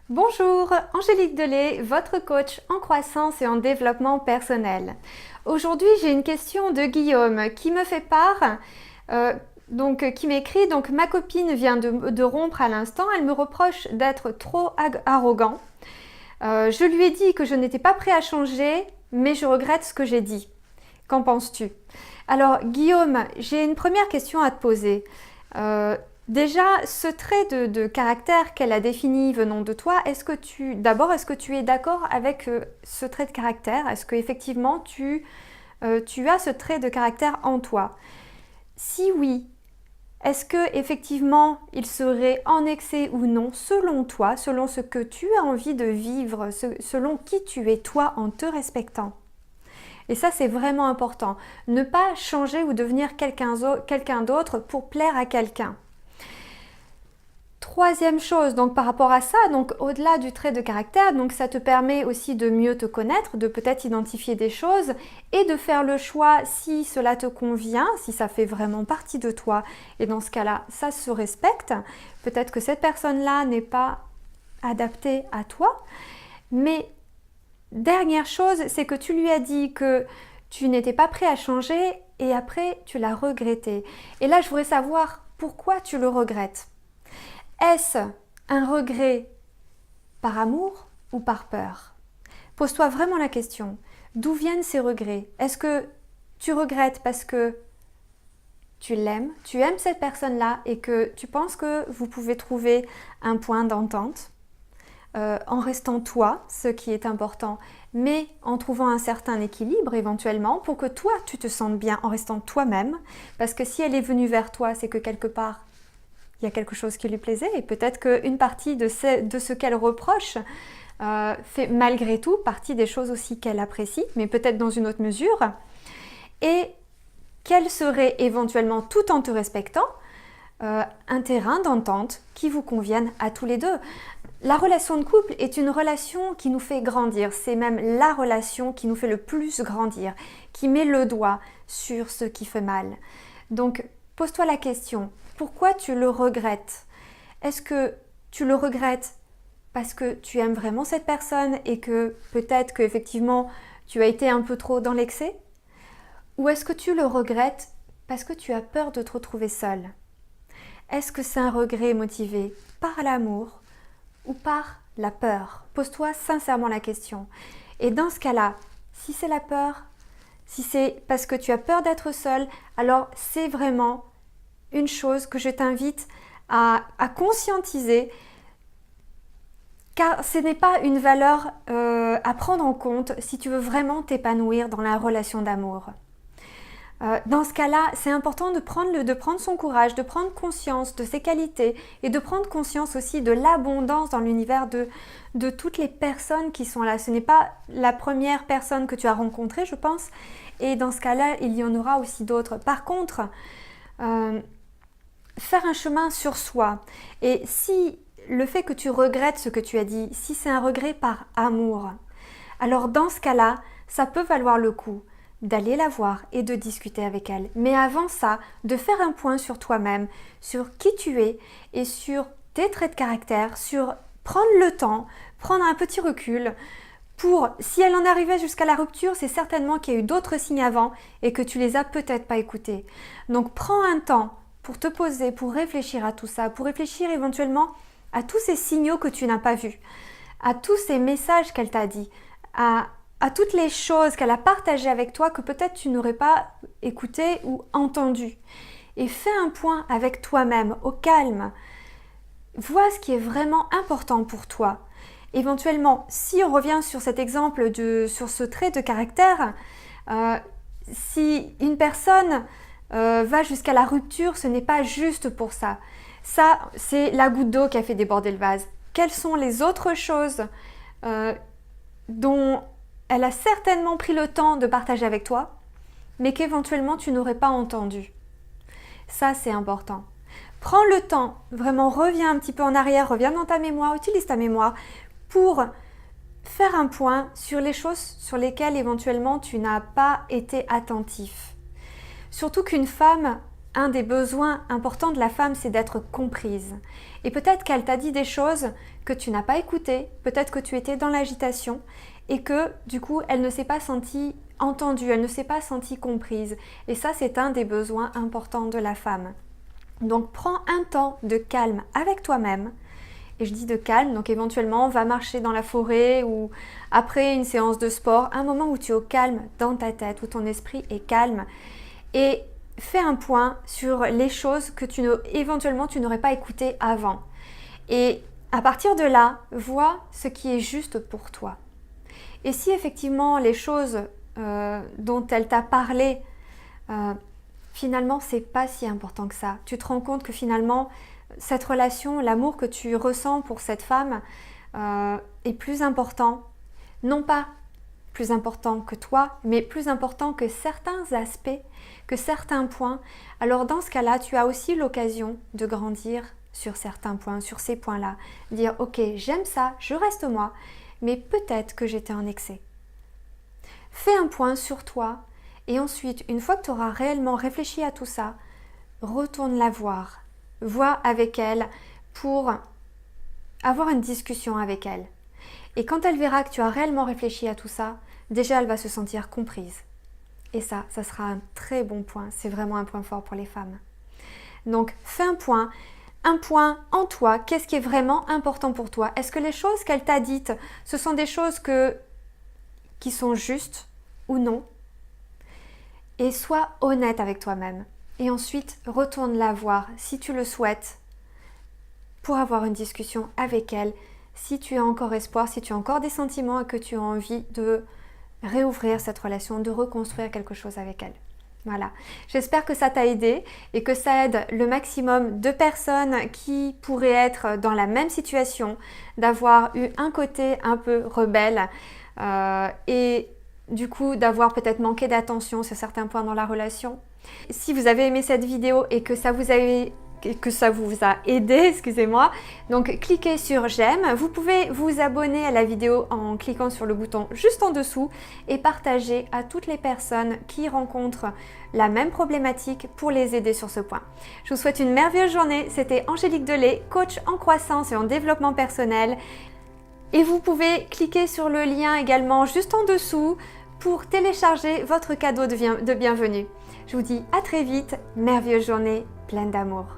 Bonjour, Angélique Delay, votre coach en croissance et en développement personnel. Aujourd'hui, j'ai une question de Guillaume qui me fait part, qui m'écrit, donc ma copine vient de rompre à l'instant, elle me reproche d'être trop arrogant. Je lui ai dit que je n'étais pas prêt à changer, mais je regrette ce que j'ai dit. Qu'en penses-tu? Alors Guillaume, j'ai une première question à te poser. Déjà, ce trait de caractère qu'elle a défini venant de toi, est-ce que tu es d'accord avec ce trait de caractère? Est-ce qu'effectivement tu as ce trait de caractère en toi? Si oui, est-ce que effectivement il serait en excès ou non selon toi, selon ce que tu as envie de vivre, selon qui tu es toi en te respectant? Et ça, c'est vraiment important. Ne pas changer ou devenir quelqu'un d'autre pour plaire à quelqu'un. Troisième chose, donc par rapport à ça, donc au-delà du trait de caractère, donc ça te permet aussi de mieux te connaître, de peut-être identifier des choses et de faire le choix si cela te convient, si ça fait vraiment partie de toi. Et dans ce cas-là, ça se respecte. Peut-être que cette personne-là n'est pas adaptée à toi, mais dernière chose, c'est que tu lui as dit que tu n'étais pas prêt à changer et après tu l'as regretté. Et là, je voudrais savoir pourquoi tu le regrettes. Est-ce un regret par amour ou par peur? Pose-toi vraiment la question. D'où viennent ces regrets? Est-ce que tu regrettes parce que tu l'aimes, tu aimes cette personne-là et que tu penses que vous pouvez trouver un point d'entente en restant toi, ce qui est important, mais en trouvant un certain équilibre éventuellement pour que toi tu te sentes bien en restant toi-même, parce que si elle est venue vers toi, c'est que quelque part il y a quelque chose qui lui plaisait et peut-être qu'une partie de ce qu'elle reproche fait malgré tout partie des choses aussi qu'elle apprécie, mais peut-être dans une autre mesure. Et quel serait éventuellement, tout en te respectant, un terrain d'entente qui vous convienne à tous les deux. La relation de couple est une relation qui nous fait grandir, c'est même la relation qui nous fait le plus grandir, qui met le doigt sur ce qui fait mal. Donc, pose-toi la question, pourquoi tu le regrettes? Est-ce que tu le regrettes parce que tu aimes vraiment cette personne et que peut-être qu'effectivement tu as été un peu trop dans l'excès? Ou est-ce que tu le regrettes parce que tu as peur de te retrouver seul? Est-ce que c'est un regret motivé par l'amour ou par la peur? Pose-toi sincèrement la question. Et dans ce cas-là, si c'est la peur, si c'est parce que tu as peur d'être seul, alors c'est vraiment une chose que je t'invite à conscientiser, car ce n'est pas une valeur à prendre en compte si tu veux vraiment t'épanouir dans la relation d'amour. Dans ce cas-là, c'est important de prendre son courage, de prendre conscience de ses qualités et de prendre conscience aussi de l'abondance dans l'univers de toutes les personnes qui sont là. Ce n'est pas la première personne que tu as rencontrée, je pense, et dans ce cas-là, il y en aura aussi d'autres. Par contre, faire un chemin sur soi, et si le fait que tu regrettes ce que tu as dit, si c'est un regret par amour, alors dans ce cas-là, ça peut valoir le coup d'aller la voir et de discuter avec elle. Mais avant ça, de faire un point sur toi-même, sur qui tu es et sur tes traits de caractère, sur prendre le temps, prendre un petit recul pour, si elle en arrivait jusqu'à la rupture, c'est certainement qu'il y a eu d'autres signes avant et que tu les as peut-être pas écoutés. Donc prends un temps pour te poser, pour réfléchir à tout ça, pour réfléchir éventuellement à tous ces signaux que tu n'as pas vus, à tous ces messages qu'elle t'a dit, à toutes les choses qu'elle a partagées avec toi que peut-être tu n'aurais pas écoutées ou entendues. Et fais un point avec toi-même, au calme. Vois ce qui est vraiment important pour toi. Éventuellement, si on revient sur cet exemple, sur ce trait de caractère, si une personne va jusqu'à la rupture, ce n'est pas juste pour ça. Ça, c'est la goutte d'eau qui a fait déborder le vase. Quelles sont les autres choses dont elle a certainement pris le temps de partager avec toi, mais qu'éventuellement tu n'aurais pas entendu? Ça, c'est important. Prends le temps, vraiment reviens un petit peu en arrière, reviens dans ta mémoire, utilise ta mémoire pour faire un point sur les choses sur lesquelles éventuellement tu n'as pas été attentif. Surtout qu'une femme un des besoins importants de la femme, c'est d'être comprise. Et peut-être qu'elle t'a dit des choses que tu n'as pas écoutées, peut-être que tu étais dans l'agitation et que du coup, elle ne s'est pas sentie entendue, elle ne s'est pas sentie comprise. Et ça, c'est un des besoins importants de la femme. Donc, prends un temps de calme avec toi-même. Et je dis de calme, donc éventuellement, va marcher dans la forêt ou après une séance de sport, un moment où tu es au calme dans ta tête, où ton esprit est calme. Et fais un point sur les choses que éventuellement tu n'aurais pas écoutées avant. Et à partir de là, vois ce qui est juste pour toi. Et si effectivement les choses dont elle t'a parlé, finalement c'est pas si important que ça. Tu te rends compte que finalement cette relation, l'amour que tu ressens pour cette femme est plus important, non pas plus important que toi, mais plus important que certains aspects, que certains points. Alors dans ce cas-là, tu as aussi l'occasion de grandir sur certains points, sur ces points-là. Dire ok, j'aime ça, je reste moi, mais peut-être que j'étais en excès. Fais un point sur toi et ensuite, une fois que tu auras réellement réfléchi à tout ça, retourne la voir. Vois avec elle pour avoir une discussion avec elle. Et quand elle verra que tu as réellement réfléchi à tout ça, déjà elle va se sentir comprise. Et ça sera un très bon point. C'est vraiment un point fort pour les femmes. Donc fais un point en toi. Qu'est-ce qui est vraiment important pour toi? Est-ce que les choses qu'elle t'a dites, ce sont des choses qui sont justes ou non? Et sois honnête avec toi-même. Et ensuite, retourne la voir si tu le souhaites pour avoir une discussion avec elle. Si tu as encore espoir, si tu as encore des sentiments et que tu as envie de réouvrir cette relation, de reconstruire quelque chose avec elle. Voilà, j'espère que ça t'a aidé et que ça aide le maximum de personnes qui pourraient être dans la même situation, d'avoir eu un côté un peu rebelle et du coup d'avoir peut-être manqué d'attention sur certains points dans la relation. Si vous avez aimé cette vidéo et que ça vous a aidé, excusez-moi, donc cliquez sur j'aime. Vous pouvez vous abonner à la vidéo en cliquant sur le bouton juste en dessous et partager à toutes les personnes qui rencontrent la même problématique pour les aider sur ce point. Je vous souhaite une merveilleuse journée. C'était Angélique Delay, coach en croissance et en développement personnel. Et vous pouvez cliquer sur le lien également juste en dessous pour télécharger votre cadeau de bienvenue. Je vous dis à très vite, merveilleuse journée pleine d'amour.